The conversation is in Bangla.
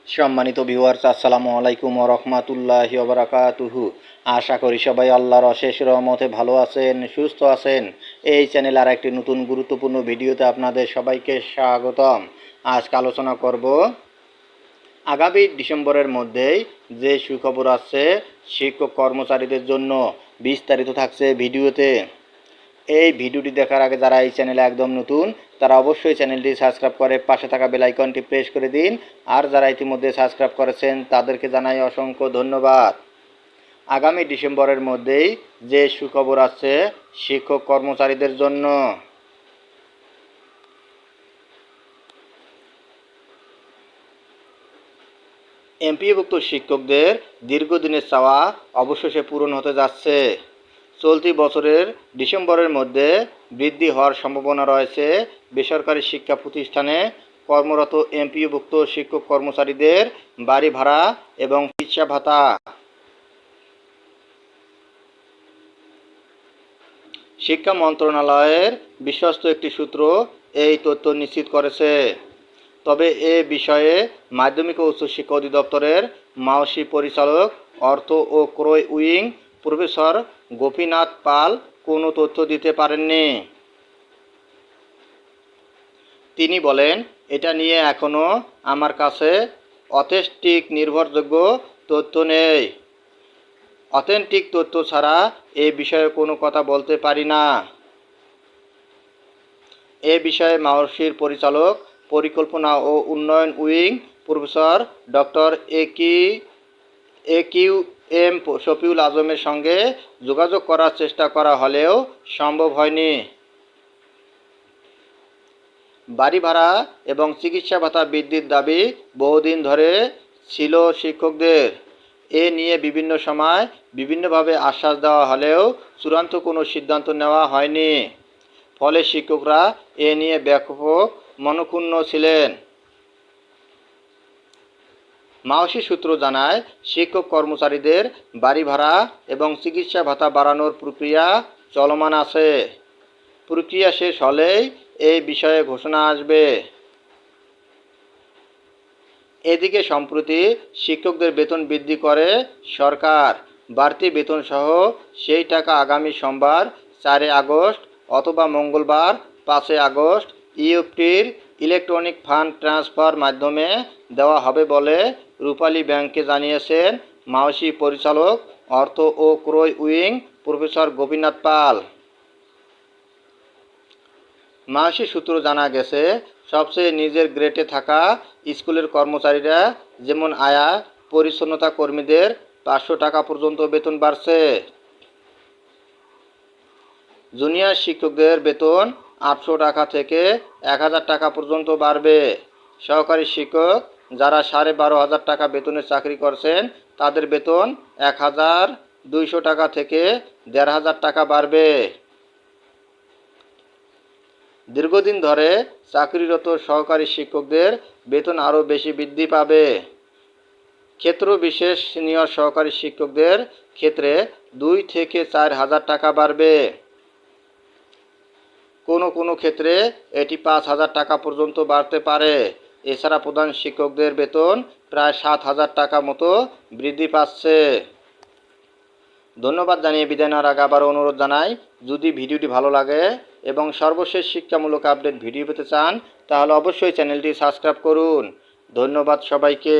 সম্মানিত ভিউয়ার্স, আসসালামু আলাইকুম ওয়া রাহমাতুল্লাহি ওয়া বারাকাতুহু। আশা করি সবাই আল্লাহর অশেষ রহমতে ভালো আছেন, সুস্থ আছেন। এই চ্যানেলে আর একটি নতুন গুরুত্বপূর্ণ ভিডিওতে আপনাদের সবাইকে স্বাগতম। আজকে আলোচনা করব আগামী ডিসেম্বরের মধ্যেই যে সুখবর আছে শিক্ষক কর্মচারীদের জন্য। বিস্তারিত থাকছে ভিডিওতে। এই ভিডিওটি দেখার আগে যারা এই চ্যানেলে একদম নতুন তারা অবশ্যই চ্যানেলটি সাবস্ক্রাইব করে পাশে থাকা বেল আইকনটি প্রেস করে দিন। আর যারা ইতিমধ্যে সাবস্ক্রাইব করেছেন তাদেরকে জানাই অসংখ্য ধন্যবাদ। আগামী ডিসেম্বরের মধ্যেই যে সুখবর আছে শিক্ষক কর্মচারীদের জন্য। এমপিওভুক্ত শিক্ষকদের দীর্ঘদিনের চাওয়া অবশেষে পূরণ হতে যাচ্ছে। চলতি বছরের ডিসেম্বরের মধ্যে বৃদ্ধি হওয়ার সম্ভাবনা রয়েছে বেসরকারি শিক্ষা প্রতিষ্ঠানে কর্মরত এমপিওভুক্ত শিক্ষক কর্মচারীদের বাড়ি ভাড়া এবং চিকিৎসা ভাতা। শিক্ষা মন্ত্রণালয়ের বিশ্বস্ত একটি সূত্র এই তথ্য নিশ্চিত করেছে। তবে এ বিষয়ে মাধ্যমিক ও উচ্চশিক্ষা অধিদপ্তরের মাওসি পরিচালক অর্থ ও ক্রয় উইং প্রফেসর গোপীনাথ পাল কোনো তথ্য দিতে পারেননি। তিনি বলেন, এটা নিয়ে এখনও আমার কাছে অথেন্টিক নির্ভরযোগ্য তথ্য নেই। অথেন্টিক তথ্য ছাড়া এ বিষয়ে কোনো কথা বলতে পারি না। এ বিষয়ে মাওসির পরিচালক পরিকল্পনা ও উন্নয়ন wing professor doctor AQM Shafiul আজমের সঙ্গে যোগাযোগ করার চেষ্টা করা হলেও সম্ভব হয়নি। বাড়ি ভাড়া এবং চিকিৎসা ভাতা বৃদ্ধির দাবি বহুদিন ধরে ছিল শিক্ষকদের। এ নিয়ে বিভিন্ন সময় বিভিন্নভাবে আশ্বাস দেওয়া হলেও চূড়ান্ত কোনো সিদ্ধান্ত নেওয়া হয়নি। ফলে শিক্ষকরা এ নিয়ে ব্যাপক মনক্ষুণ্ণ ছিলেন। মাওসি সূত্র জানায়, শিক্ষক কর্মচারীদের বাড়ি ভাড়া এবং চিকিৎসা ভাতা বাড়ানোর প্রক্রিয়া চলমান আছে। প্রক্রিয়া শেষ হলেই এই বিষয়ে ঘোষণা আসবে। এদিকে সম্প্রতি শিক্ষকদের বেতন বৃদ্ধি করে সরকার। বাড়তি বেতনসহ সেই টাকা আগামী সোমবার 4 আগস্ট অথবা মঙ্গলবার 5 আগস্ট ইউএফটির ইলেকট্রনিক ফান্ড ট্রান্সফার মাধ্যমে দেওয়া হবে বলে রূপালী ব্যাংককে জানিয়েছেন মাওসি পরিচালক অর্থ ও ক্রয় উইং প্রফেসর গোপীনাথ পাল। মাওসি সূত্র জানা গেছে, সবচেয়ে নিচের গ্রেডে থাকা স্কুলের কর্মচারীরা যেমন আয়া পরিচ্ছন্নতা কর্মীদের 500 টাকা পর্যন্ত বেতন বাড়ছে। জুনিয়র শিক্ষকদের বেতন 800 টাকা থেকে 1000 টাকা পর্যন্ত বাড়বে। সহকারী শিক্ষক যারা 12,500 টাকা বেতনের চাকরি করছেন তাদের বেতন 1200 টাকা থেকে 1500 টাকা বাড়বে। দীর্ঘদিন ধরে চাকরিরত সহকারী শিক্ষকদের বেতন আরও বেশি বৃদ্ধি পাবে। ক্ষেত্র বিশেষ সিনিয়র সহকারী শিক্ষকদের ক্ষেত্রে 2 থেকে 4,000 টাকা বাড়বে। কোনো ক্ষেত্রে এটি 5,000 টাকা পর্যন্ত বাড়তে পারে। এছাড়া প্রধান শিক্ষকদের বেতন প্রায় 7,000 টাকা মতো বৃদ্ধি পাচ্ছে। ধন্যবাদ জানিয়ে বিদায় নেওয়ার আগে আবার অনুরোধ জানাই, যদি ভিডিওটি ভালো লাগে এবং সর্বশেষ শিক্ষামূলক আপডেট ভিডিও পেতে চান তাহলে অবশ্যই চ্যানেলটি সাবস্ক্রাইব করুন। ধন্যবাদ সবাইকে।